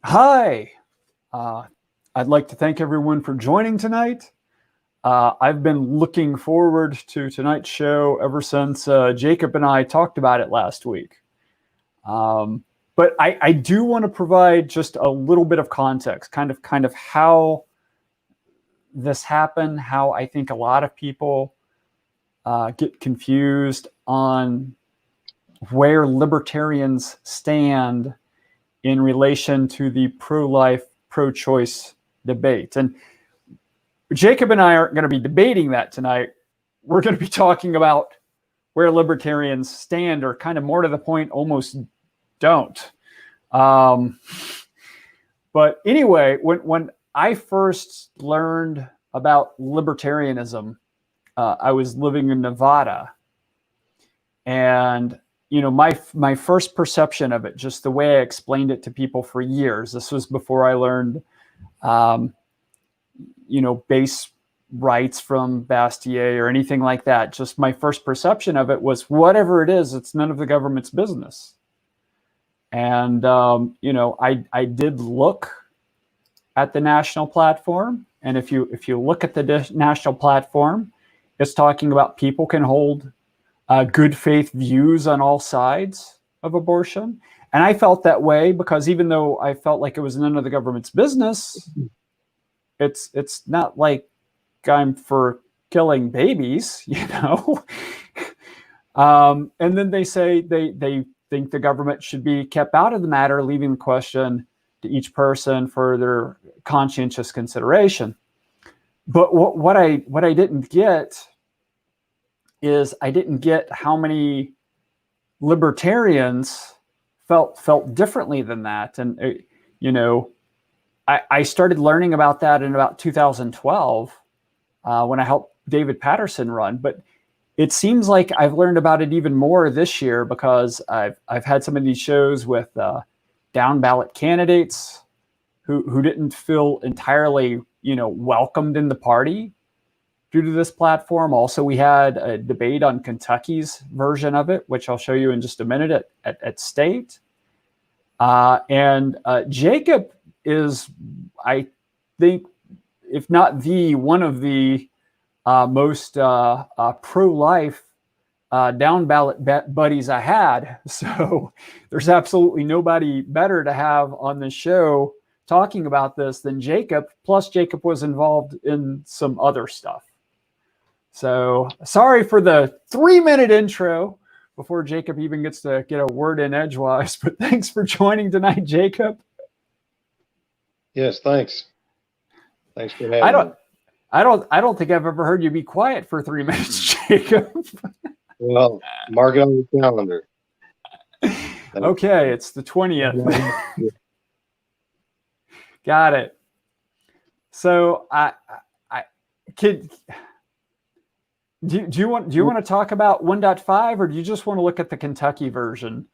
Hi, uh, I'd like to thank everyone for joining tonight. I've been looking forward to tonight's show ever since Jacob and I talked about it last week. But I do want to provide just a little bit of context, kind of how this happened, how I think a lot of people get confused on where libertarians stand in relation to the pro-life, pro-choice debate. And Jacob and I aren't going to be debating that tonight. We're going to be talking about where libertarians stand, or kind of more to the point, almost don't. But anyway, when I first learned about libertarianism, I was living in Nevada. And you know, my first perception of it, just the way I explained it to people for years, this was before I learned, base rights from Bastiat or anything like that. Just my first perception of it was, whatever it is, it's none of the government's business. And, I did look at the national platform. And if you look at the national platform, it's talking about people can hold good faith views on all sides of abortion. And I felt that way because even though I felt like it was none of the government's business, it's not like I'm for killing babies, and then they say they think the government should be kept out of the matter, leaving the question to each person for their conscientious consideration. But what I didn't get is I didn't get how many libertarians felt differently than that. And, I started learning about that in about 2012 when I helped David Patterson run. But it seems like I've learned about it even more this year because I've had some of these shows with down ballot candidates who didn't feel entirely, welcomed in the party due to this platform. Also, we had a debate on Kentucky's version of it, which I'll show you in just a minute at State. And Jacob is, I think, if not one of the most pro-life down ballot buddies I had. So there's absolutely nobody better to have on the show talking about this than Jacob. Plus, Jacob was involved in some other stuff. So sorry for the 3-minute intro before Jacob even gets to get a word in edgewise, but thanks for joining tonight, Jacob. Yes, thanks. Thanks for having me. I don't think I've ever heard you be quiet for 3 minutes, Jacob. Well, mark it on the calendar. Okay, it's the 20th. Got it. So do you want to talk about 1.5, or do you just want to look at the Kentucky version?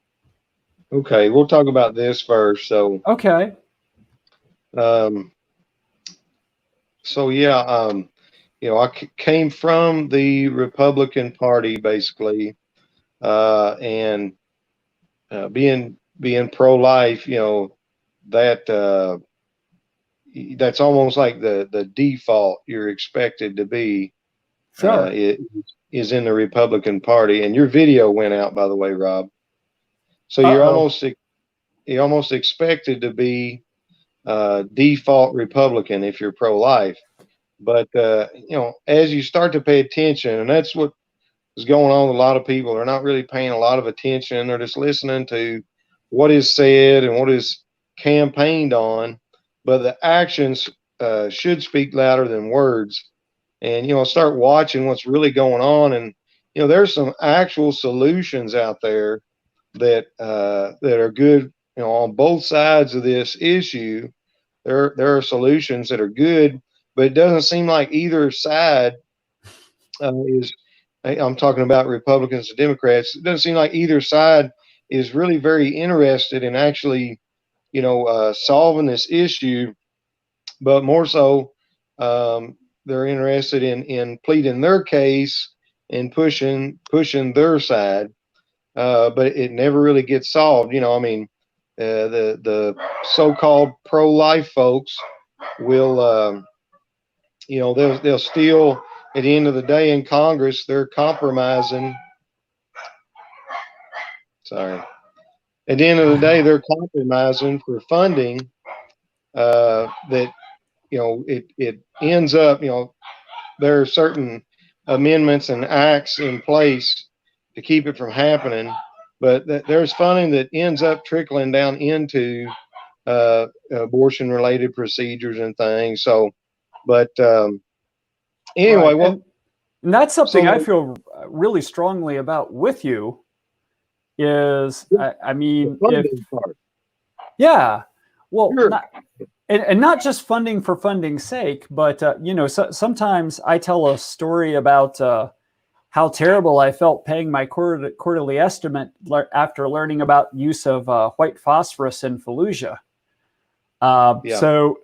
Okay, we'll talk about this first. So okay. I came from the Republican Party basically, and being pro-life, that's almost like the default you're expected to be. Sure. It is in the Republican Party. And your video went out, by the way, Rob. So you're almost expected to be default Republican if you're pro-life. But as you start to pay attention, and that's what is going on with a lot of people, they're not really paying a lot of attention. They're just listening to what is said and what is campaigned on. But the actions should speak louder than words. And, start watching what's really going on. And, there's some actual solutions out there that are good, on both sides of this issue. There are solutions that are good, but it doesn't seem like either side I'm talking about Republicans and Democrats. It doesn't seem like either side is really very interested in actually, solving this issue, but more so, they're interested in pleading their case and pushing their side, but it never really gets solved. the so-called pro-life folks will, they'll still, at the end of the day in Congress, they're compromising. Sorry. At the end of the day, they're compromising for funding that, it ends up, there are certain amendments and acts in place to keep it from happening, but there's funding that ends up trickling down into abortion-related procedures and things. So, but anyway, right. And that's something I feel really strongly about with you. Is I mean, yeah, well, sure. And not just funding for funding's sake, but sometimes I tell a story about how terrible I felt paying my quarterly estimate after learning about use of white phosphorus in Fallujah. So,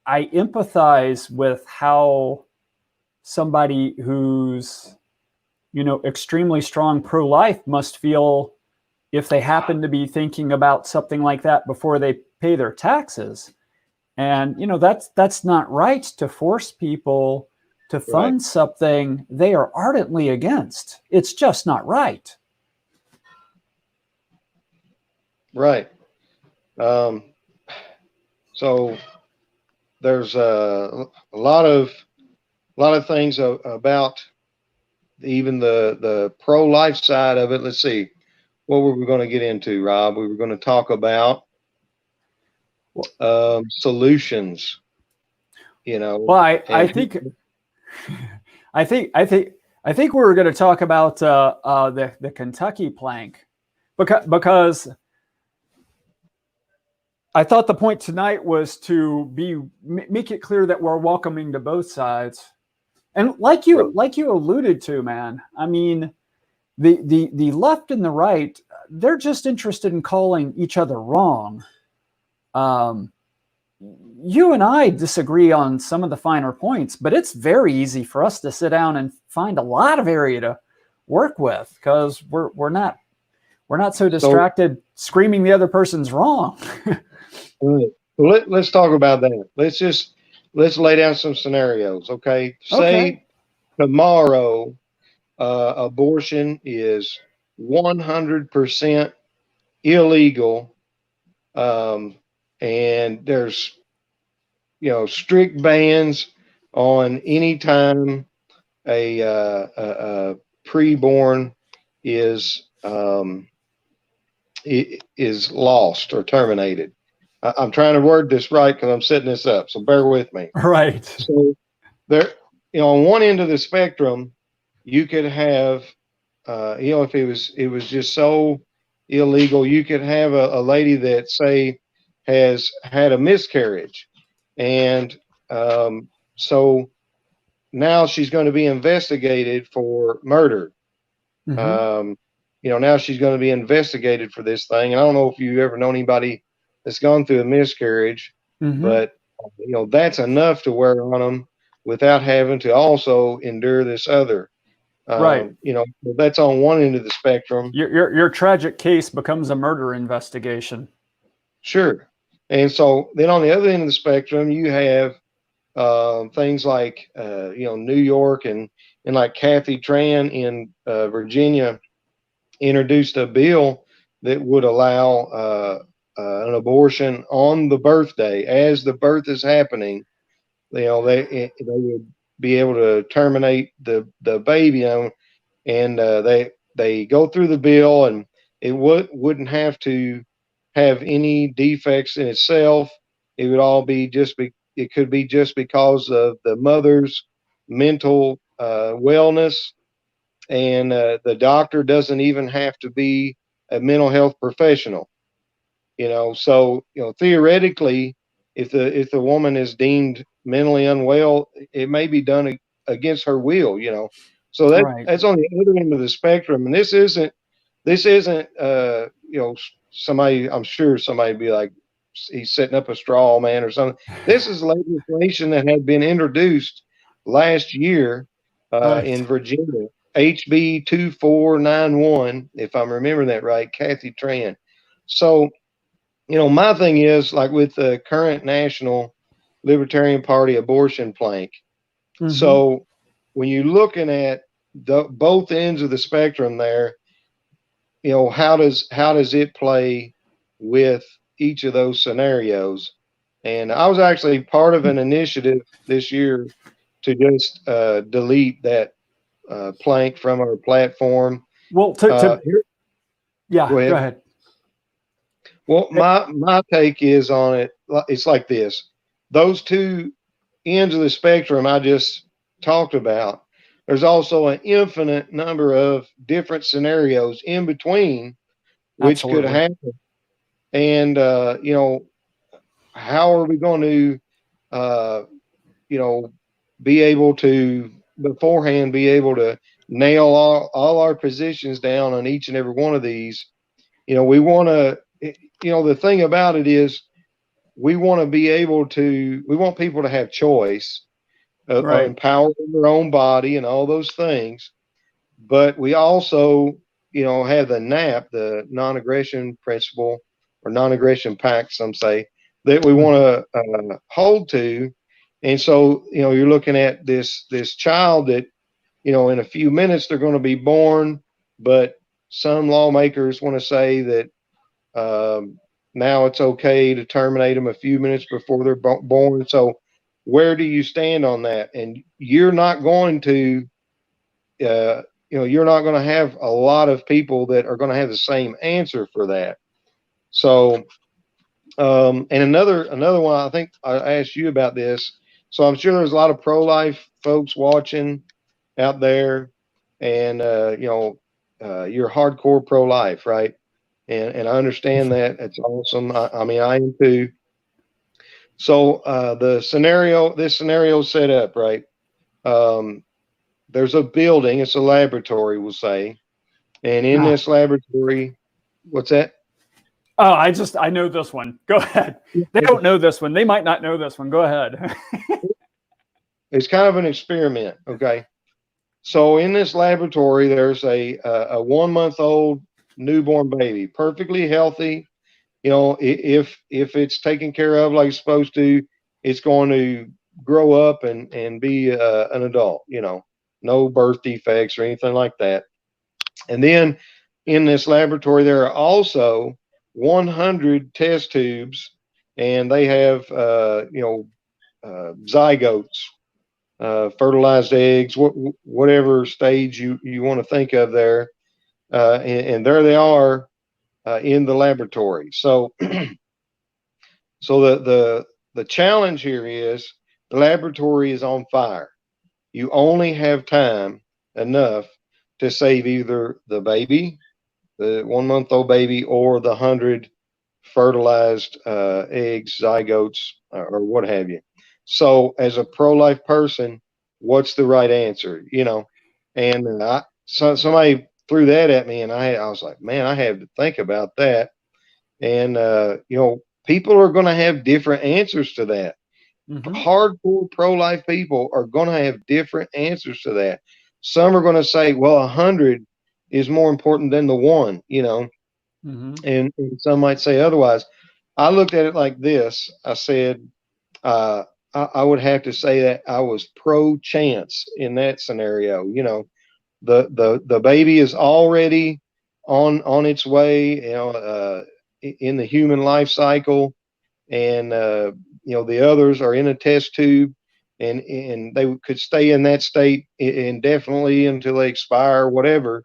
I empathize with how somebody who's extremely strong pro-life must feel if they happen to be thinking about something like that before they pay their taxes. And that's not right to force people to fund something they are ardently against. It's just not right. Right. So there's a lot of things about even the pro-life side of it. Let's see, what were we going to get into, Rob? We were going to talk about solutions. Well, I think we were going to talk about the Kentucky plank because I thought the point tonight was to make it clear that we're welcoming to both sides. And like you alluded to, man, I mean, the left and the right, they're just interested in calling each other wrong. You and I disagree on some of the finer points, but it's very easy for us to sit down and find a lot of area to work with because we're not so distracted screaming the other person's wrong. Let's talk about that. Let's lay down some scenarios, okay? Say tomorrow abortion is 100% illegal, and there's strict bans on any time a preborn is lost or terminated. I'm trying to word this right because I'm setting this up, so bear with me. Right. So there, on one end of the spectrum, you could have, if it was just so illegal, you could have a lady that say has had a miscarriage, and so now she's going to be investigated for murder. Mm-hmm. Now she's going to be investigated for this thing, and I don't know if you've ever known anybody that's gone through a miscarriage, mm-hmm. but that's enough to wear on them without having to also endure this other. Right. That's on one end of the spectrum. Your tragic case becomes a murder investigation. Sure. And so then on the other end of the spectrum, you have things like New York and like Kathy Tran in Virginia introduced a bill that would allow an abortion on the birthday as the birth is happening. They would be able to terminate the baby, and they go through the bill, and it wouldn't have to have any defects in itself. It would all be it could be just because of the mother's mental wellness, and the doctor doesn't even have to be a mental health professional. So theoretically, if the woman is deemed mentally unwell, it may be done against her will. So that's on the other end of the spectrum, and this isn't somebody. I'm sure somebody would be like, he's setting up a straw man or something. This is legislation that had been introduced last year in Virginia, HB 2491, if I'm remembering that right, Kathy Tran. So, my thing is like with the current National Libertarian Party abortion plank. Mm-hmm. So when you're looking at both ends of the spectrum there, how does it play with each of those scenarios? And I was actually part of an initiative this year to just delete that plank from our platform. Well, yeah, Go go ahead. ahead. Well, my take is on it. It's like this: those two ends of the spectrum I just talked about. There's also an infinite number of different scenarios in between which could Absolutely. happen. And how are we going to, uh, you know, be able to beforehand be able to nail all our positions down on each and every one of these? We want to. The thing about it is we want to be able to. We want people to have choice, Right. empower their own body, and all those things. But we also, have the NAP, the non-aggression principle or non-aggression pact, some say, that we want to hold to. And so, you're looking at this child that, in a few minutes they're going to be born, but some lawmakers want to say that now it's okay to terminate them a few minutes before they're born. So, where do you stand on that? And you're not going to you're not going to have a lot of people that are going to have the same answer for that. So, and another one, I think I asked you about this. So I'm sure there's a lot of pro-life folks watching out there, and you're hardcore pro-life, right? And I understand that. It's awesome. I mean, I am too. So this scenario is set up, right? Um, there's a building. It's a laboratory, we'll say. And in Ah. this laboratory, what's that? Oh, I know this one. Go ahead. They don't know this one. They might not know this one. Go ahead. It's kind of an experiment. Okay. So in this laboratory, there's a 1 month old newborn baby, perfectly healthy. If it's taken care of like it's supposed to, it's going to grow up and be an adult. No birth defects or anything like that. And then in this laboratory, there are also 100 test tubes, and they have, zygotes, fertilized eggs, whatever stage you want to think of there. And there they are in the laboratory. So, so the challenge here is the laboratory is on fire. You only have time enough to save either the baby, the 1 month old baby, or the 100 fertilized eggs, zygotes, or what have you. So, as a pro-life person, what's the right answer? And somebody threw that at me, and I was like, man, I have to think about that. And people are going to have different answers to that. Mm-hmm. Hardcore pro-life people are going to have different answers to that. Some are going to say, well, 100 is more important than the one, Mm-hmm. and some might say otherwise. I looked at it like this. I said, I would have to say that I was pro chance in that scenario. The baby is already on its way, in the human life cycle, and the others are in a test tube, and they could stay in that state indefinitely until they expire or whatever.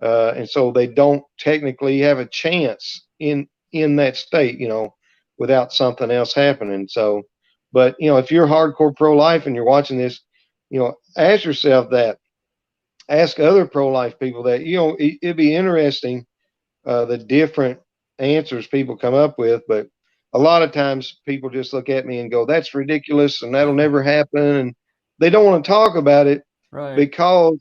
And so they don't technically have a chance in that state, without something else happening. So, but if you're hardcore pro-life and you're watching this, ask yourself that. Ask other pro-life people that. It'd be interesting, the different answers people come up with. But a lot of times people just look at me and go, "That's ridiculous," and that'll never happen, and they don't want to talk about it Right. because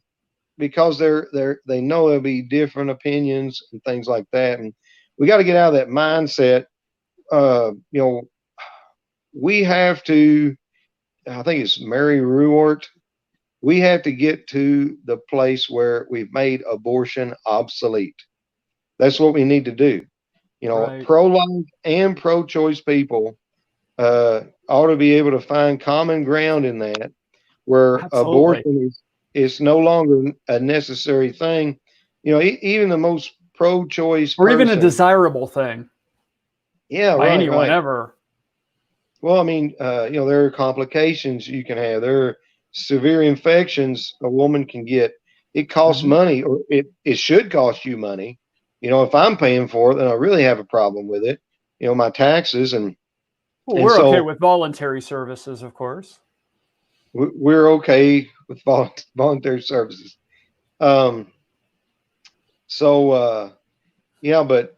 they know there'll be different opinions and things like that. And we got to get out of that mindset. You know, we have to. I think it's Mary Ruwart. We have to get to the place where we've made abortion obsolete. That's what we need to do. You know, Right. pro-life and pro-choice people ought to be able to find common ground in that, where Absolutely. abortion is no longer a necessary thing. You know, even the most pro-choice Or even a person. desirable thing Yeah, by right, anyone right. ever. Well, I mean, you know, there are complications you can have. There are severe infections a woman can get. It costs Mhm. money, or it should cost you money. You know, if I'm paying for it, then I really have a problem with it. You know, my taxes Well, and we're okay so with voluntary services, of course. we're okay with voluntary services. Um, so yeah, but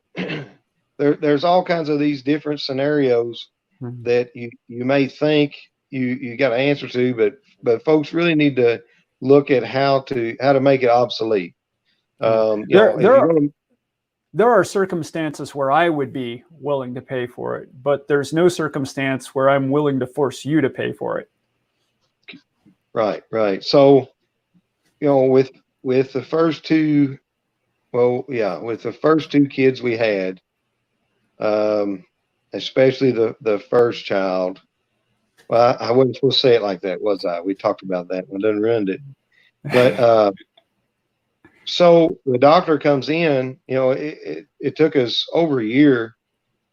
there's all kinds of these different scenarios Mhm. that you may think you got an answer to, but folks really need to look at how to make it obsolete. Yeah. You There, know, if there, you're are, going to there are circumstances where I would be willing to pay for it, but there's no circumstance where I'm willing to force you to pay for it. right, right. So you know, with the first two, well, yeah, with the first two kids we had, um, especially the first child. Well, I wasn't supposed to say it like that, was I? We talked about that. I done ruined it. But so the doctor comes in. You know, it took us over a year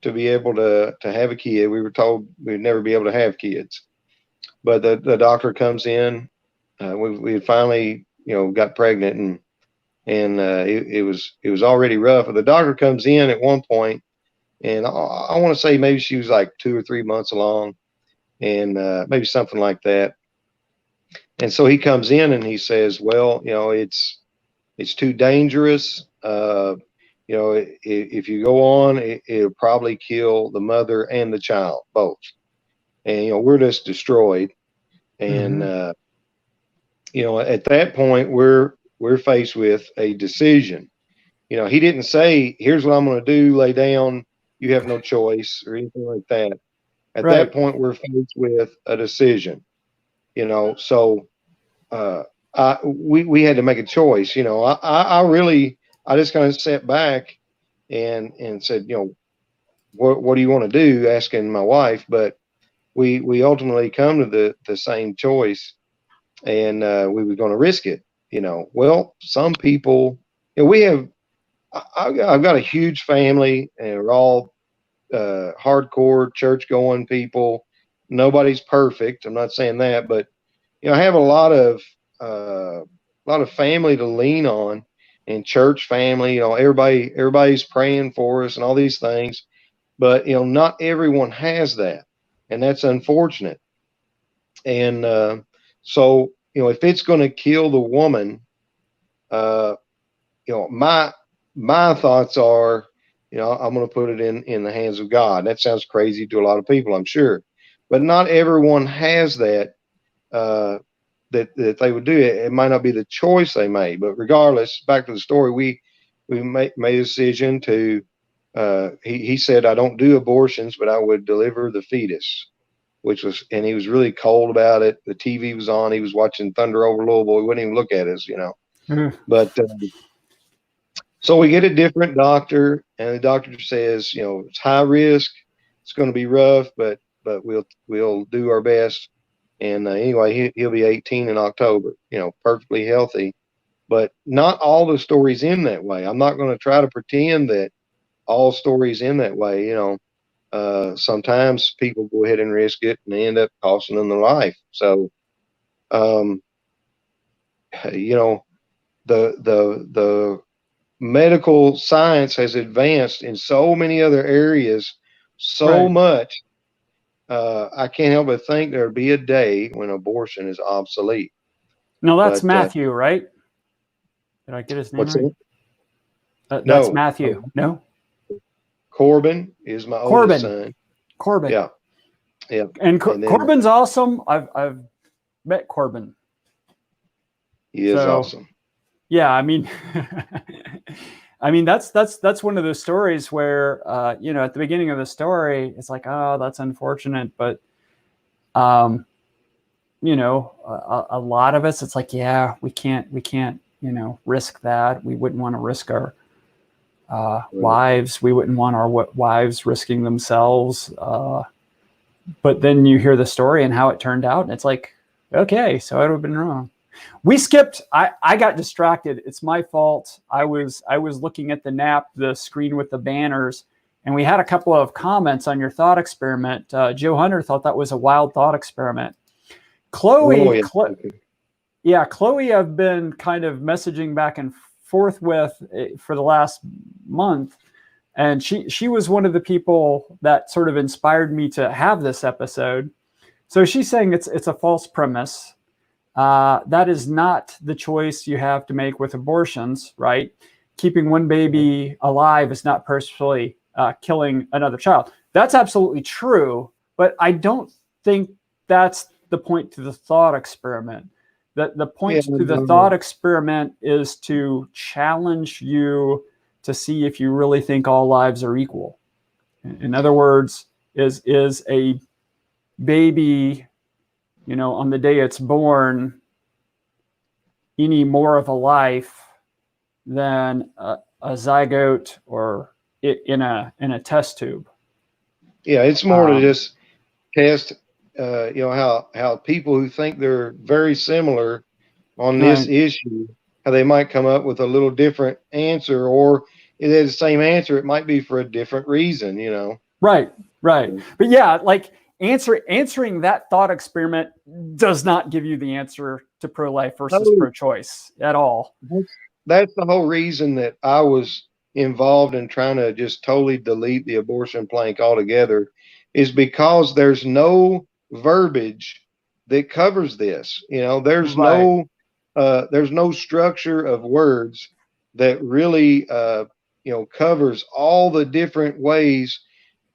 to be able to have a kid. We were told we'd never be able to have kids, but the doctor comes in. We had finally, you know, got pregnant, and it was already rough. But the doctor comes in at one point, and I want to say maybe she was like 2 or 3 months along, and maybe something like that. And so he comes in and he says, "Well, you know, it's too dangerous. You know, if you go on, it'll probably kill the mother and the child both. And you know, we're just destroyed. And Mhm. you know, at that point, we're faced with a decision. You know, he didn't say, "Here's what I'm going to do. Lay down. You have no choice," or anything like that. At that Right. point, we're faced with a decision. You know, so uh, we had to make a choice. You know, I really I just kind of sat back and said, you know, what do you want to do? Asking my wife, but we ultimately come to the same choice, and we were going to risk it. You know, well, some people, you know, we have. I've got a huge family, and we're all hardcore church going people. Nobody's perfect. I'm not saying that, but you know, I have a lot of family to lean on, and church family. You know, everybody's praying for us and all these things, but you know, not everyone has that, and that's unfortunate. And so, you know, if it's going to kill the woman, uh, you know, my thoughts are, you know, I'm going to put it in the hands of God. That sounds crazy to a lot of people, I'm sure, but not everyone has that. Uh, that they would do it. It might not be the choice they made, but regardless, back to the story, we made a decision to. He said, "I don't do abortions, but I would deliver the fetus," which was, and he was really cold about it. The TV was on. He was watching Thunder over Louisville. He wouldn't even look at us, you know. Mhm. But so we get a different doctor, and the doctor says, you know, it's high risk. It's going to be rough, but we'll do our best. And anyway, he'll be 18 in October. You know, perfectly healthy. But not all the stories end that way. I'm not going to try to pretend that all stories end that way. You know, sometimes people go ahead and risk it, and they end up costing them their life. So, um, you know, the medical science has advanced in so many other areas so Right. much. I can't help but think there'd be a day when abortion is obsolete. No, that's But Matthew, right? Did I get his name what's right? it? That's No, Matthew. No, Corbin is my oldest Corbin. son. Corbin. Yeah, yeah. And And then Corbin's awesome. I've met Corbin. he is So awesome. yeah, I mean, I mean that's one of those stories where you know, at the beginning of the story, it's like, oh, that's unfortunate, but um, you know, a lot of us, it's like, yeah, we can't, you know, risk that. We wouldn't want to risk wives. We wouldn't want our wives risking themselves. But then you hear the story and how it turned out, and it's like, okay, so I would have been wrong. We skipped. I got distracted. It's my fault. I was looking at the screen with the banners, and we had a couple of comments on your thought experiment. Joe Hunter thought that was a wild thought experiment. Chloe, Chloe, I've been kind of messaging back and forth with for the last month, and she was one of the people that sort of inspired me to have this episode. So she's saying it's a false premise. That is not the choice you have to make with abortions, right? Keeping one baby alive is not purposefully killing another child. That's absolutely true, but I don't think that's the point to the thought experiment. The point to the thought experiment is to challenge you to see if you really think all lives are equal. In other words, is a baby, on the day it's born, any more of a life than a zygote or in a test tube? Yeah, it's more to just test, how people who think they're very similar on this issue, how they might come up with a little different answer, or if it's the same answer, it might be for a different reason, Right. But yeah, like answering that thought experiment does not give you the answer to pro-life versus pro-choice at all. That's the whole reason that I was involved in trying to just totally delete the abortion plank altogether, is because there's no verbiage that covers this. There's no structure of words that really covers all the different ways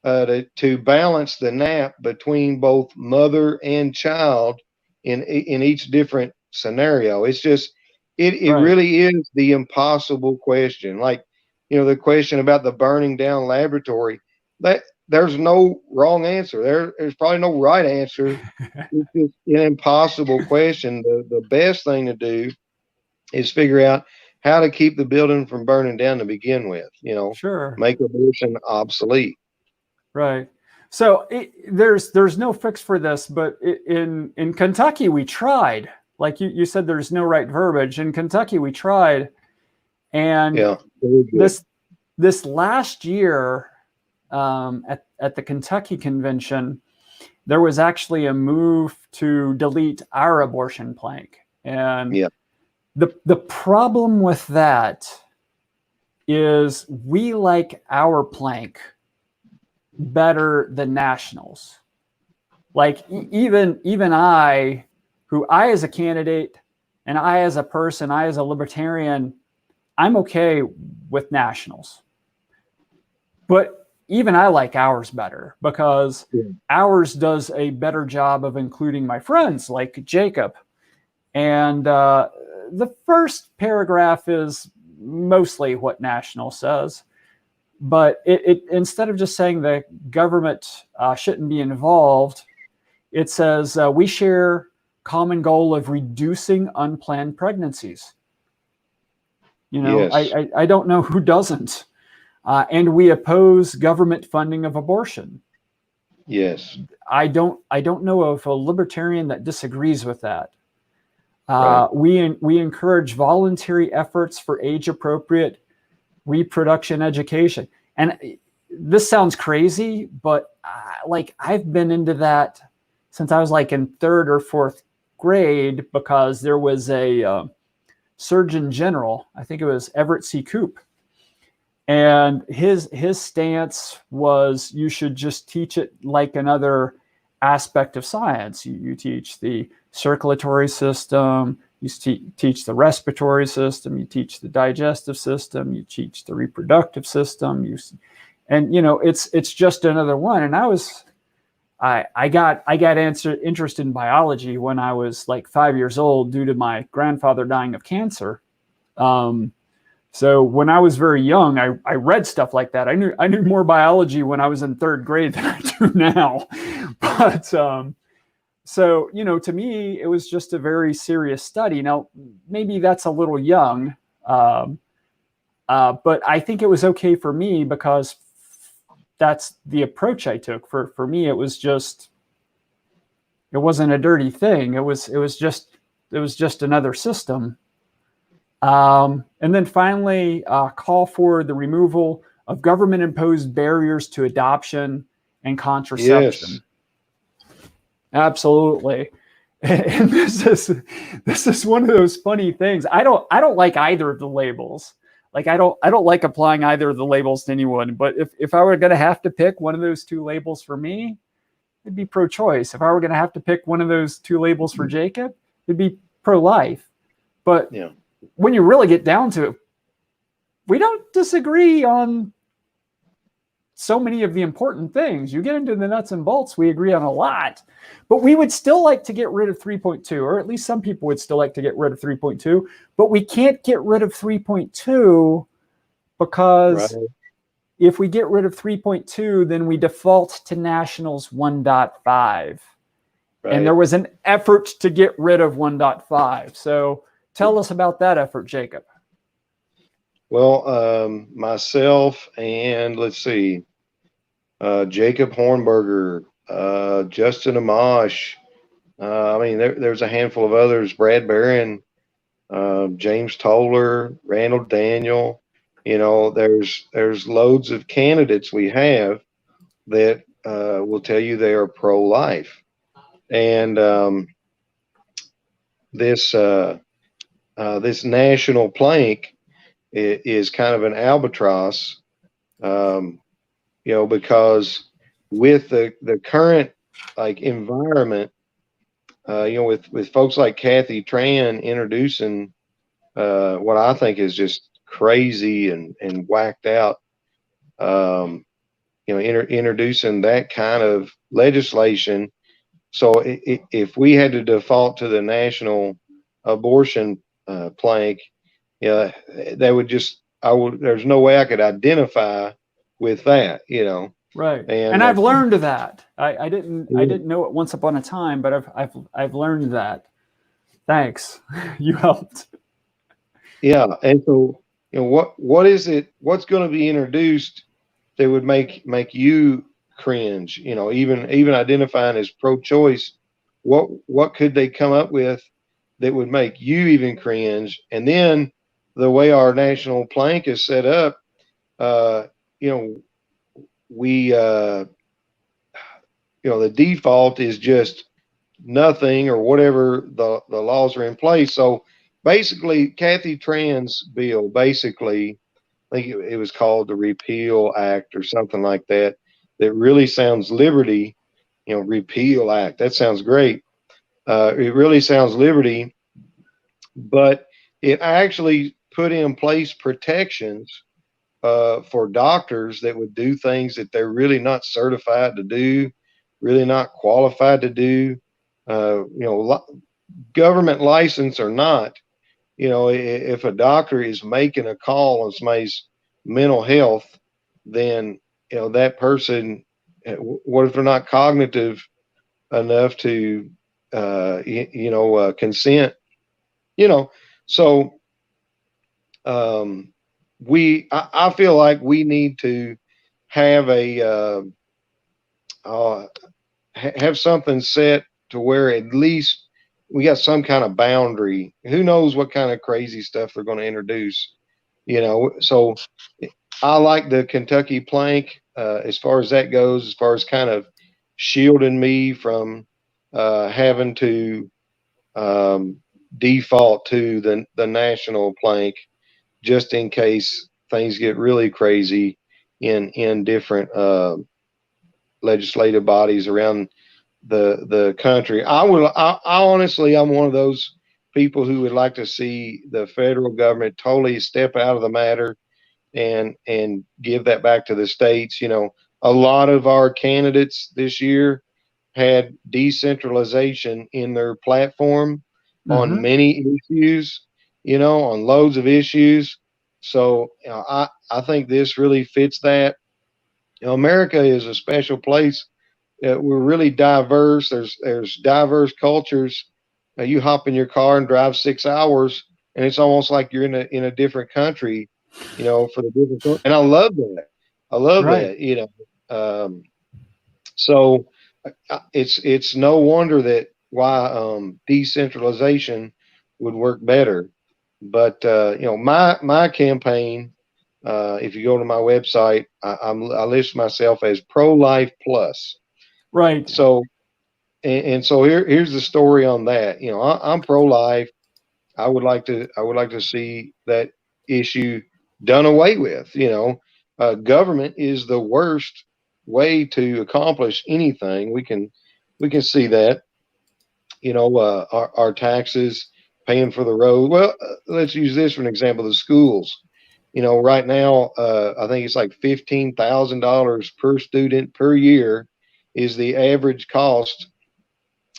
to balance the nap between both mother and child in each different scenario. It's just it really is the impossible question. Like, the question about the burning down laboratory, that there's no wrong answer. There's probably no right answer. It's just an impossible question. The best thing to do is figure out how to keep the building from burning down to begin with. Make abortion obsolete. Right. So there's no fix for this, but in Kentucky we tried. Like you said, there's no right verbiage. In Kentucky we tried, and this last year at the Kentucky convention, there was actually a move to delete our abortion plank, and the problem with that is we like our plank better than nationals. Like even I as a candidate, and I as a person, I as a libertarian, I'm okay with nationals. But even I like ours better, because ours does a better job of including my friends like Jacob. And the first paragraph is mostly what national says. But it instead of just saying the government shouldn't be involved, it says we share common goal of reducing unplanned pregnancies. I don't know who doesn't. And we oppose government funding of abortion. Yes. I don't know of a libertarian that disagrees with that. We encourage voluntary efforts for age-appropriate reproduction education. And this sounds crazy, but I've been into that since I was like in 3rd or 4th grade, because there was a Surgeon General, I think it was Everett C. Koop, and his stance was you should just teach it like another aspect of science. You teach the circulatory system, you teach the respiratory system, you teach the digestive system, you teach the reproductive system, it's just another one. And I got interested in biology when I was like 5 years old due to my grandfather dying of cancer. So when I was very young, I read stuff like that. I knew more biology when I was in 3rd grade than I do now. But so, to me, it was just a very serious study. Now, maybe that's a little young. But I think it was okay for me because that's the approach I took. For me, it wasn't a dirty thing. It was just another system. And then finally, call for the removal of government-imposed barriers to adoption and contraception. Yes. Absolutely. And this is one of those funny things. I don't like either of the labels. Like I don't like applying either of the labels to anyone. But if I were going to have to pick one of those two labels for me, it'd be pro-choice. If I were going to have to pick one of those two labels for Jacob, it'd be pro-life. But yeah, when you really get down to it, we don't disagree on so many of the important things. You get into the nuts and bolts, we agree on a lot. But we would still like to get rid of 3.2, or at least some people would still like to get rid of 3.2. But we can't get rid of 3.2 because if we get rid of 3.2, then we default to Nationals 1.5. Right. And there was an effort to get rid of 1.5. So tell us about that effort, Jacob. Well, myself and let's see, Jacob Hornberger, Justin Amash. I mean, there's a handful of others. Brad Barron, James Toller, Randall Daniel. You know, there's loads of candidates we have that will tell you they are pro-life, and this national plank is kind of an albatross, you know, because with the current like environment, you know, with folks like Kathy Tran introducing what I think is just crazy and whacked out, you know, introducing that kind of legislation. So if we had to default to the national abortion plank, yeah, that would just, there's no way I could identify with that, you know. Right. And I've learned that. I didn't know it once upon a time, but I've learned that. Thanks. You helped. Yeah. And so, you know, what's going to be introduced that would make you cringe, you know, even identifying as pro-choice, what could they come up with that would make you even cringe? And then the way our national plank is set up, you know, we, you know, the default is just nothing or whatever the laws are in place. So basically, Kathy Tran's bill, basically, I think it was called the Repeal Act or something like that, that really sounds liberty, you know, Repeal Act. That sounds great. It really sounds liberty, but it actually put in place protections for doctors that would do things that they're really not certified to do, really not qualified to do, you know, government license or not. You know, if a doctor is making a call on somebody's mental health, then, you know, that person, what if they're not cognitive enough to, you know, consent, you know? So, I feel like we need to have have something set to where at least we got some kind of boundary. Who knows what kind of crazy stuff they're going to introduce, you know? So I like the Kentucky plank as far as that goes, as far as kind of shielding me from having to default to the national plank, just in case things get really crazy in different legislative bodies around the country. I honestly, I'm one of those people who would like to see the federal government totally step out of the matter and give that back to the states. You know, a lot of our candidates this year had decentralization in their platform on many issues, you know, on loads of issues. So, you know, I think this really fits that. You know, America is a special place. We're really diverse. There's diverse cultures. You hop in your car and drive 6 hours, and it's almost like you're in a different country. for the different, and I love that. I love Right. that, so it's no wonder that why decentralization would work better. But my campaign, if you go to my website, I list myself as Pro Life Plus. Right. So and so here's the story on that. I'm pro life. I would like to see that issue done away with. Government is the worst way to accomplish anything. We can see that. Our taxes, paying for the road. Well, let's use this for an example. The schools. Right now, I think it's like $15,000 per student per year is the average cost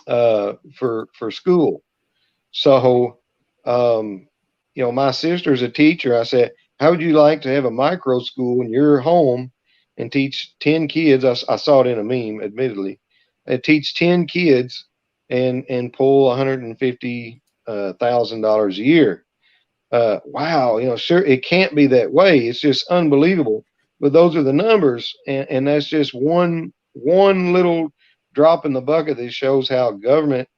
for school. So, my sister's a teacher. I said, how would you like to have a micro school in your home and teach 10 kids? I saw it in a meme, admittedly, and teach 10 kids and pull $150,000 a year. Wow, sure, it can't be that way. It's just unbelievable. But those are the numbers, and that's just one little drop in the bucket that shows how government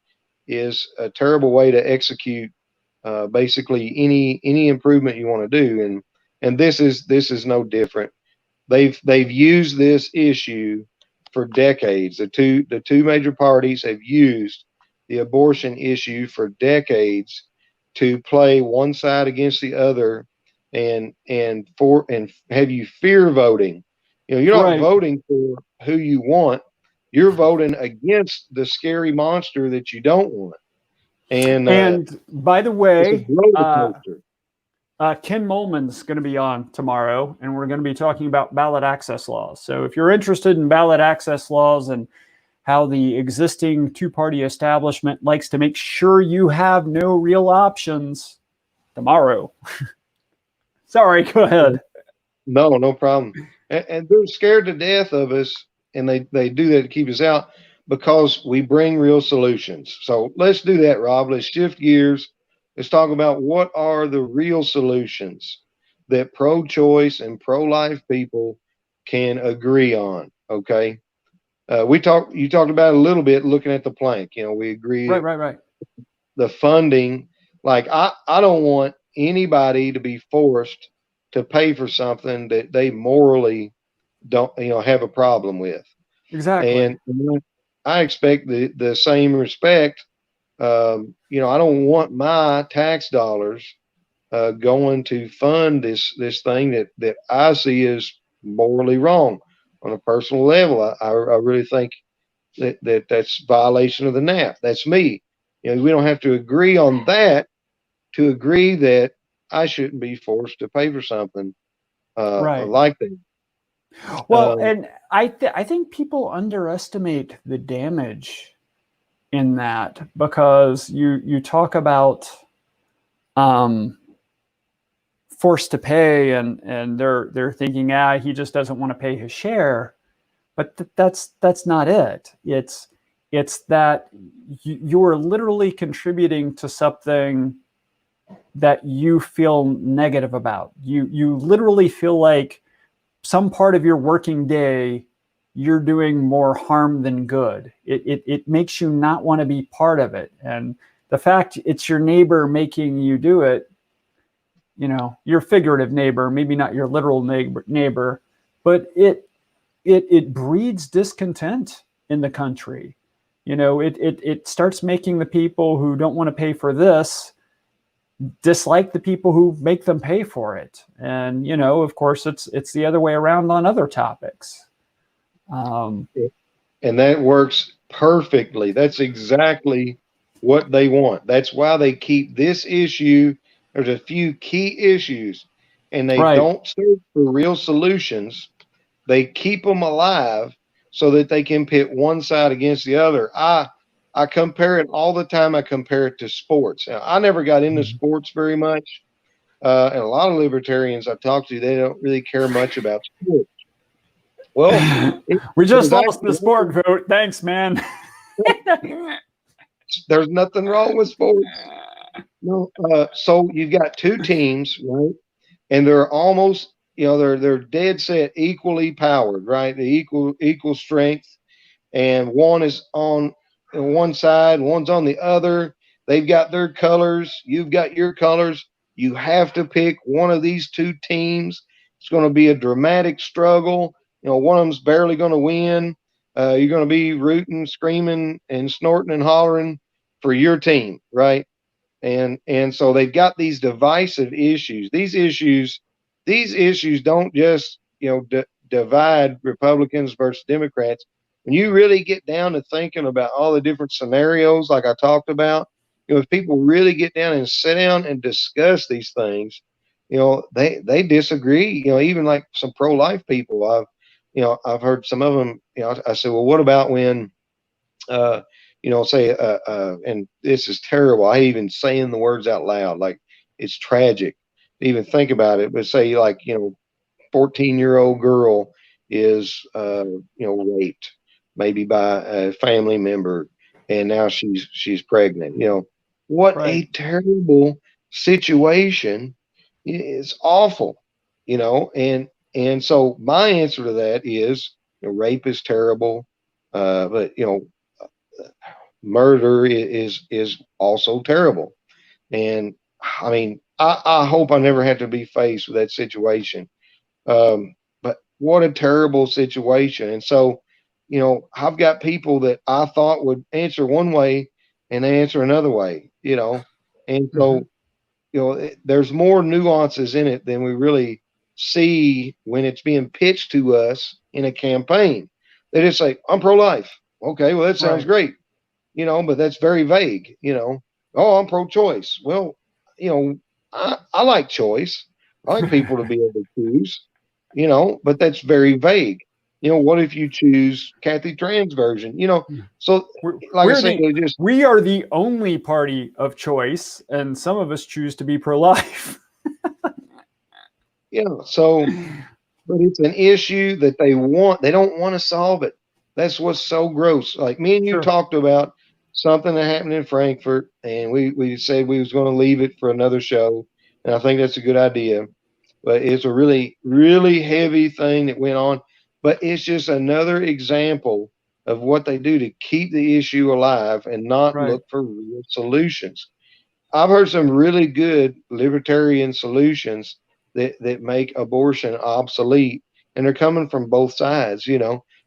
is a terrible way to execute basically any improvement you want to do, and this is no different. They've used this issue for decades. The two major parties have used the abortion issue for decades to play one side against the other, and have you fear voting. You're not Right. voting for who you want. You're voting against the scary monster that you don't want. And And by the it's a way, roller coaster. Ken Molman's going to be on tomorrow, and we're going to be talking about ballot access laws. So if you're interested in ballot access laws and how the existing two-party establishment likes to make sure you have no real options, tomorrow. Sorry, go ahead. No problem. And they're scared to death of us, and they do that to keep us out because we bring real solutions. So let's do that, Rob. Let's shift gears. Let's talk about what are the real solutions that pro-choice and pro-life people can agree on. Okay. You talked about it a little bit looking at the plank. We agree Right. the funding. Like I don't want anybody to be forced to pay for something that they morally don't have a problem with. Exactly. And I expect the same respect. I don't want my tax dollars going to fund this thing that I see as morally wrong on a personal level. I really think that's violation of the NAP. That's me. We don't have to agree on that to agree that I shouldn't be forced to pay for something Right. like that. Well, and I think people underestimate the damage in that, because you talk about forced to pay, and they're thinking, he just doesn't want to pay his share, but that's not it. It's that you're literally contributing to something that you feel negative about. You literally feel like some part of your working day you're doing more harm than good. It makes you not want to be part of it. And the fact it's your neighbor making you do it, your figurative neighbor, maybe not your literal neighbor, but it breeds discontent in the country. It starts making the people who don't want to pay for this dislike the people who make them pay for it. And, of course, it's the other way around on other topics. And that works perfectly. That's exactly what they want. That's why they keep this issue. There's a few key issues, and they Right. don't search for real solutions. They keep them alive so that they can pit one side against the other. I compare it all the time. I compare it to sports. Now, I never got into sports very much. And a lot of libertarians I talk to, they don't really care much about sports. Well, we just lost the sport vote. Thanks, man. There's nothing wrong with sports. No. So you've got two teams, right? and they're almost, they're dead set equally powered, right? The equal strength, and one is on one side, one's on the other. They've got their colors, you've got your colors. You have to pick one of these two teams. It's going to be a dramatic struggle. One of them's barely going to win. You're going to be rooting, screaming, and snorting and hollering for your team, right? And so they've got these divisive issues. These issues don't just divide Republicans versus Democrats. When you really get down to thinking about all the different scenarios, like I talked about, if people really get down and sit down and discuss these things, they disagree. Even like some pro-life people, I've heard some of them. I said, well, what about when say, and this is terrible. I even saying the words out loud, like it's tragic to even think about it. But say, like, 14-year-old girl is, raped, maybe by a family member, and now she's pregnant. What Right. a terrible situation. It's awful. And so my answer to that is, rape is terrible, but murder is also terrible. And I mean, I hope I never have to be faced with that situation. But what a terrible situation. And so, I've got people that I thought would answer one way and they answer another way, and Mm-hmm. so, there's more nuances in it than we really see when it's being pitched to us in a campaign. They just say, I'm pro-life. Okay, well, that sounds Right. great, but that's very vague, Oh, I'm pro-choice. Well, I like choice. I like people to be able to choose, but that's very vague. What if you choose Kathy Trans version? So like I We're say, the they just, we are the only party of choice, and some of us choose to be pro-life. so, but it's an issue that they don't want to solve it. That's what's so gross. Like me and you Sure. talked about something that happened in Frankfurt, and we said we was going to leave it for another show, and I think that's a good idea. But it's a really, really heavy thing that went on. But it's just another example of what they do to keep the issue alive and not Right. look for real solutions. I've heard some really good libertarian solutions that make abortion obsolete, and they're coming from both sides.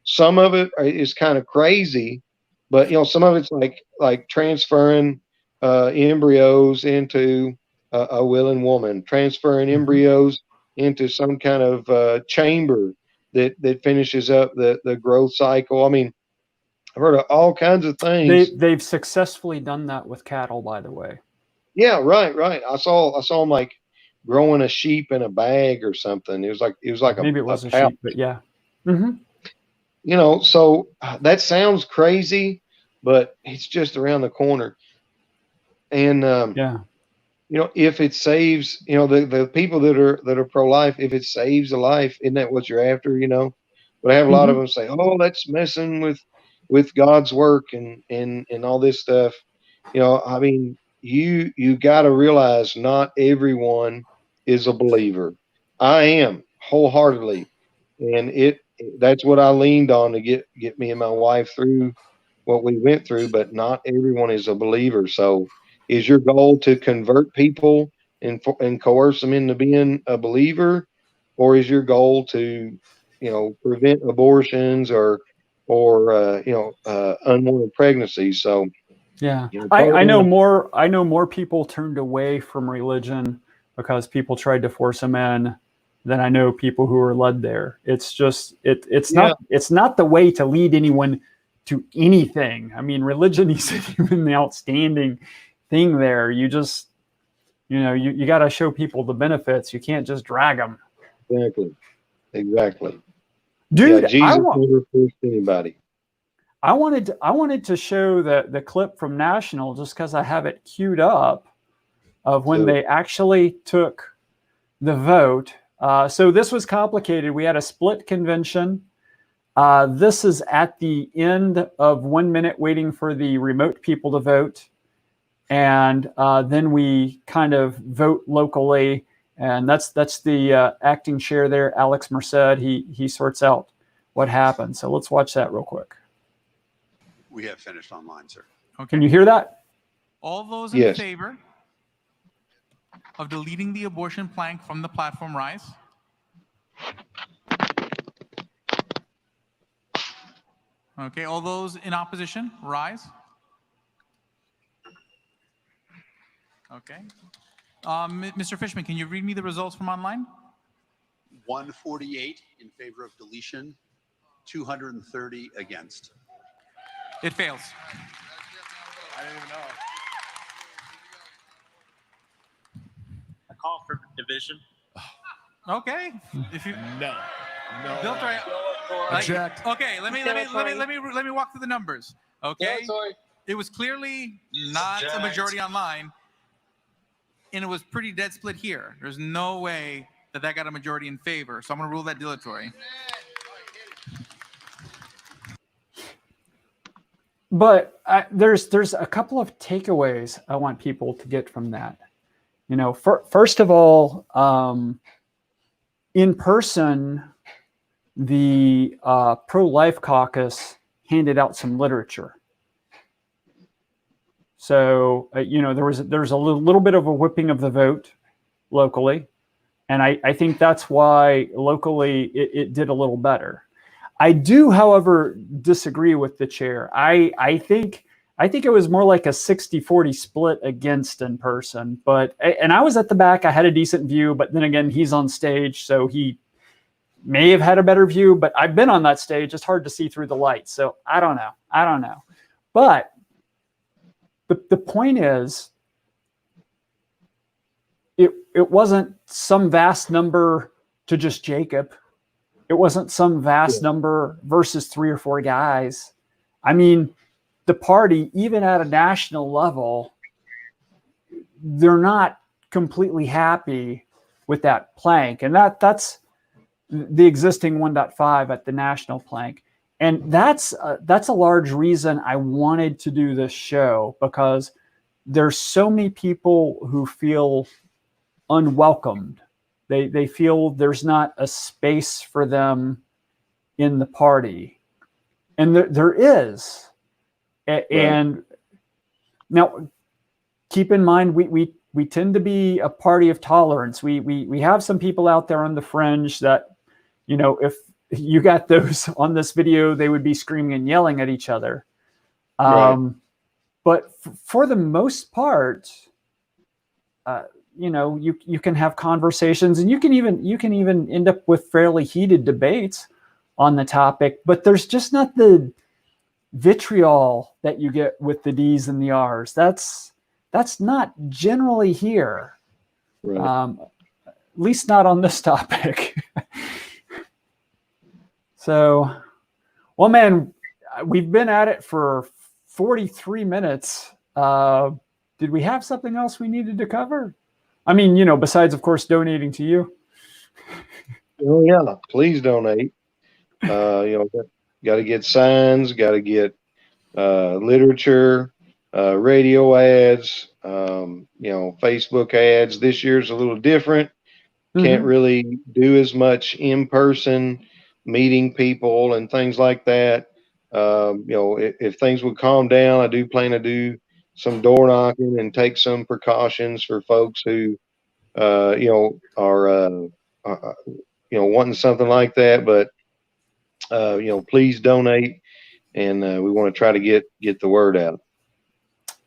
Some of it is kind of crazy, but some of it's like transferring embryos into a willing woman, transferring Mm-hmm. embryos into some kind of chamber that finishes up the growth cycle. I mean, I've heard of all kinds of things. They've successfully done that with cattle, by the way. Yeah, right, right. I saw him like growing a sheep in a bag or something. It was like Maybe it a was a pouch. sheep, but yeah. Mm-hmm. So that sounds crazy, but it's just around the corner. And Yeah. if it saves, the people that are pro life, if it saves a life, isn't that what you're after? But I have a lot of Mm-hmm. them say, "Oh, that's messing with God's work and all this stuff." I mean, you got to realize not everyone is a believer. I am wholeheartedly, and that's what I leaned on to get me and my wife through what we went through. But not everyone is a believer. So, is your goal to convert people and coerce them into being a believer, or is your goal to prevent abortions or unwanted pregnancies? So, Yeah. part of my I know more people turned away from religion because people tried to force them in than I know people who were led there. It's just yeah, it's not the way to lead anyone to anything. I mean, religion isn't even the outstanding thing there. You just you got to show people the benefits. You can't just drag them. exactly. Exactly. Yeah, Dude, Jesus never forced anybody. I wanted to show the clip from National just because I have it queued up of when Do it. they actually took the vote. So this was complicated. We had a split convention. This is at the end of 1 minute waiting for the remote people to vote. And then we kind of vote locally. And that's the acting chair there, Alex Merced. He sorts out what happened. So let's watch that real quick. We have finished online, sir. Okay. Can you hear that? All those in favor of deleting the abortion plank from the platform, rise. Okay, all those in opposition, rise. Okay. Mr. Fishman, can you read me the results from online? 148 in favor of deletion, 230 against. It fails. I didn't even know. I call for division. Okay. If you No. Object. Okay, let me walk through the numbers. Okay. It was clearly not a majority online, and it was pretty dead split here. There's no way that got a majority in favor, so I'm going to rule that dilatory. But there's a couple of takeaways I want people to get from that. You know, first of all, in person, the Pro Life Caucus handed out some literature. So, you know, there's a little bit of a whipping of the vote locally. And I think that's why locally it did a little better. I do, however, disagree with the chair. I think it was more like a 60-40 split against in person. And I was at the back. I had a decent view, but then again, he's on stage, so he may have had a better view. But I've been on that stage. It's hard to see through the lights, so I don't know. But the point is, it wasn't some vast number to just Jacob. It wasn't some vast number versus 3 or 4 guys. I mean, the party, even at a national level, they're not completely happy with that plank. And that's the existing 1.5 at the national plank. And that's a large reason I wanted to do this show, because there's so many people who feel unwelcomed. They feel there's not a space for them in the party. And there is. And now, keep in mind, we tend to be a party of tolerance. We have some people out there on the fringe that, you know, if you got those on this video, they would be screaming and yelling at each other. But for the most part, you know, you can have conversations, and you can even end up with fairly heated debates on the topic. But there's just not the vitriol that you get with the D's and the R's. That's not generally here, at least not on this topic. So, well, man, we've been at it for 43 minutes. Did we have something else we needed to cover? I mean, you know, besides, of course, donating to you. Oh yeah, please donate. You know, got to get signs, got to get literature, radio ads, you know, Facebook ads. This year's a little different. Can't really do as much in person, meeting people and things like that. You know, if things would calm down, I do plan to do some door knocking and take some precautions for folks who, you know, are, you know, wanting something like that. But, you know, please donate, and we want to try to get the word out.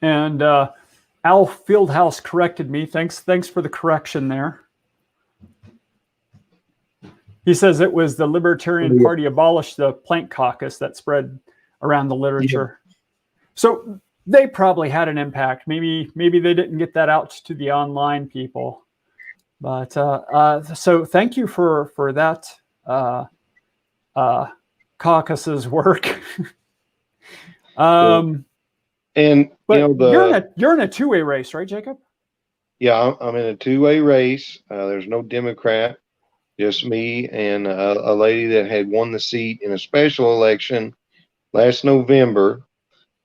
And Al Fieldhouse corrected me. Thanks for the correction there. He says it was the Libertarian Party abolished the Plank Caucus that spread around the literature. So they probably had an impact. Maybe they didn't get that out to the online people. But so thank you for that caucus's work. And but you know, you're in a two-way race, right, Jacob? Yeah, I'm in a two-way race. There's no Democrat, just me and a lady that had won the seat in a special election last November.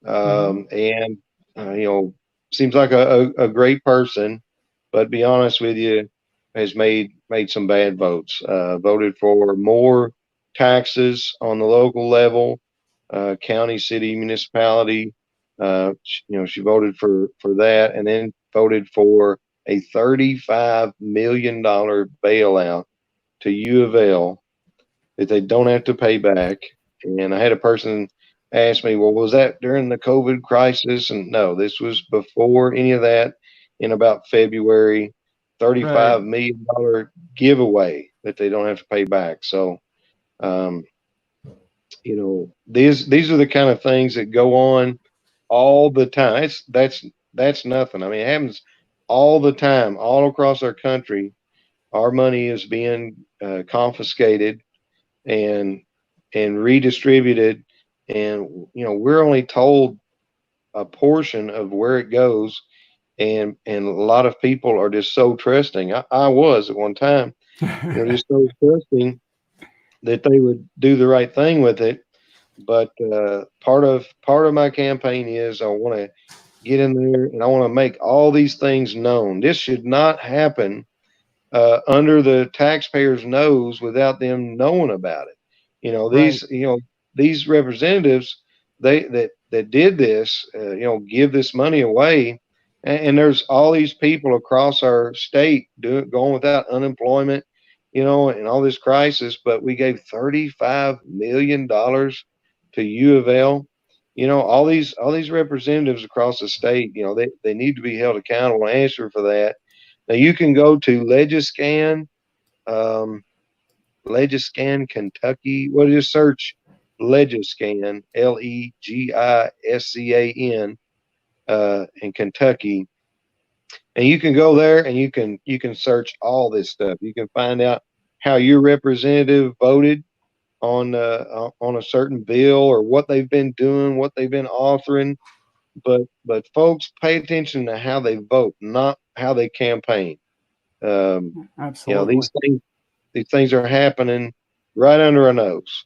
And you know, seems like a great person, but to be honest with you, has made some bad votes. Voted for more taxes on the local level, county, city, municipality. She voted for that, and then voted for a $35 million bailout to U of L that they don't have to pay back. And I had a person ask me, well, was that during the COVID crisis? And no, this was before any of that, in about February. $35 million giveaway that they don't have to pay back. So, these are the kind of things that go on all the time. That's nothing. I mean, it happens all the time, all across our country. Our money is being confiscated and redistributed, and we're only told a portion of where it goes, and a lot of people are just so trusting. I was at one time, just so trusting that they would do the right thing with it. But part of my campaign is I want to get in there and I want to make all these things known. This should not happen under the taxpayers' nose without them knowing about it. These representatives, that did this, give this money away, and there's all these people across our state going without unemployment, and all this crisis, but we gave $35 million to U of L. All these representatives across the state, they need to be held accountable and answer for that. Now you can go to Legiscan, Legiscan Kentucky. Well, just search Legiscan, Legiscan, in Kentucky, and you can go there and you can search all this stuff. You can find out how your representative voted on a certain bill, or what they've been doing, what they've been authoring. But folks, pay attention to how they vote, not how they campaign. Absolutely. These things are happening right under our nose,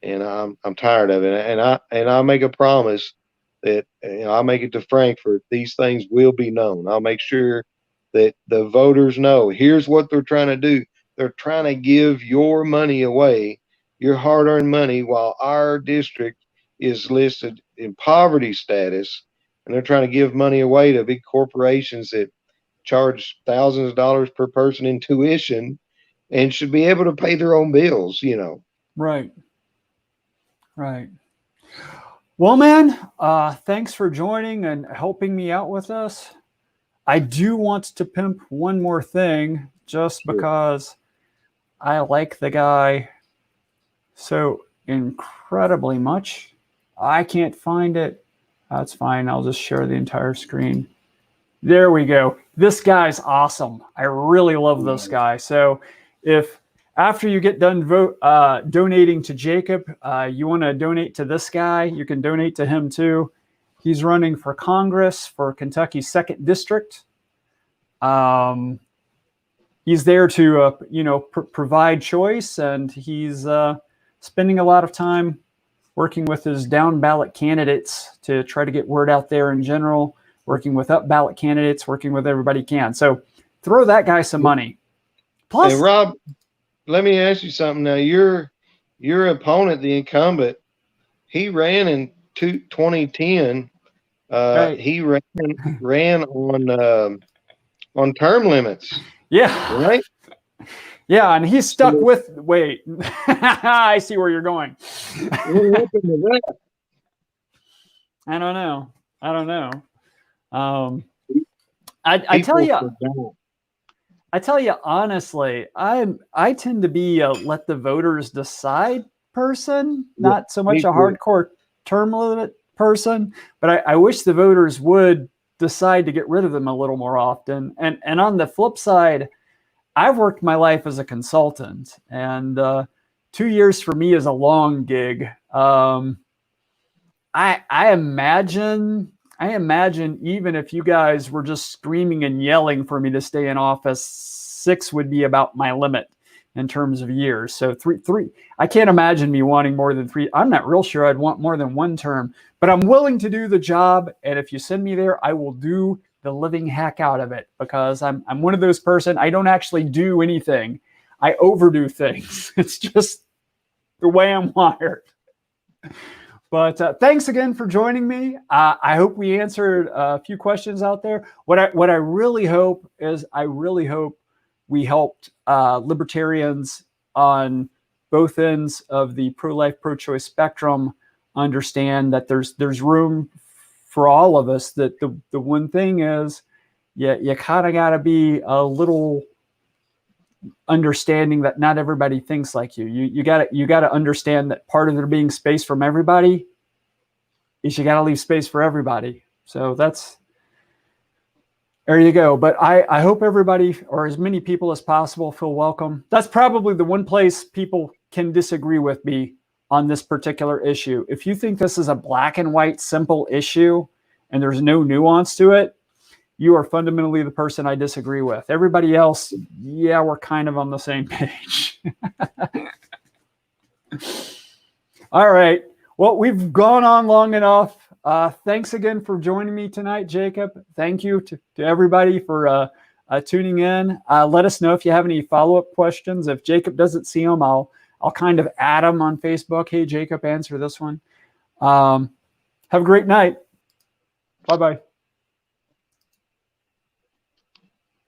and I'm tired of it. And I make a promise that I'll make it to Frankfurt. These things will be known. I'll make sure that the voters know. Here's what they're trying to do. They're trying to give your money away, your hard-earned money, while our district is listed in poverty status, and they're trying to give money away to big corporations that charge thousands of dollars per person in tuition and should be able to pay their own bills. Right. Well, man, thanks for joining and helping me out with this. I do want to pimp one more thing, just because I like the guy so incredibly much. I can't find it. That's fine. I'll just share the entire screen. There we go. This guy's awesome. I really love this guy. So if after you get done donating to Jacob, you want to donate to this guy, you can donate to him too. He's running for Congress for Kentucky's 2nd District. He's there to, provide choice, and he's spending a lot of time working with his down ballot candidates to try to get word out there in general, working with up ballot candidates, working with everybody he can. So throw that guy some money. Plus, hey, Rob, let me ask you something now. Your opponent, the incumbent, he ran in 2010. right. He ran on term limits. Yeah. Right? Yeah, and he's stuck with, wait, I see where you're going. What happened to that? I don't know. I tell you honestly, I tend to be a let the voters decide person, not so much a hardcore term limit person, but I wish the voters would decide to get rid of them a little more often. And on the flip side, I've worked my life as a consultant, and 2 years for me is a long gig. I imagine even if you guys were just screaming and yelling for me to stay in office, 6 would be about my limit in terms of years. So three, I can't imagine me wanting more than 3. I'm not real sure I'd want more than 1 term, but I'm willing to do the job. And if you send me there, I will do the living heck out of it, because I'm one of those person. I don't actually do anything. I overdo things. It's just the way I'm wired. But thanks again for joining me. I hope we answered a few questions out there. What I really hope is, we helped libertarians on both ends of the pro-life, pro-choice spectrum understand that there's room for all of us. That the one thing is, you kind of got to be a little understanding that not everybody thinks like you. You got to understand that part of there being space from everybody is you got to leave space for everybody. So there you go. But I hope everybody, or as many people as possible, feel welcome. That's probably the one place people can disagree with me on this particular issue. If you think this is a black and white simple issue and there's no nuance to it, you are fundamentally the person I disagree with. Everybody else, yeah, we're kind of on the same page. All right. Well, we've gone on long enough. Thanks again for joining me tonight, Jacob. Thank you to everybody for tuning in. Let us know if you have any follow-up questions. If Jacob doesn't see them, I'll kind of add them on Facebook. Hey, Jacob, answer this one. Have a great night. Bye-bye.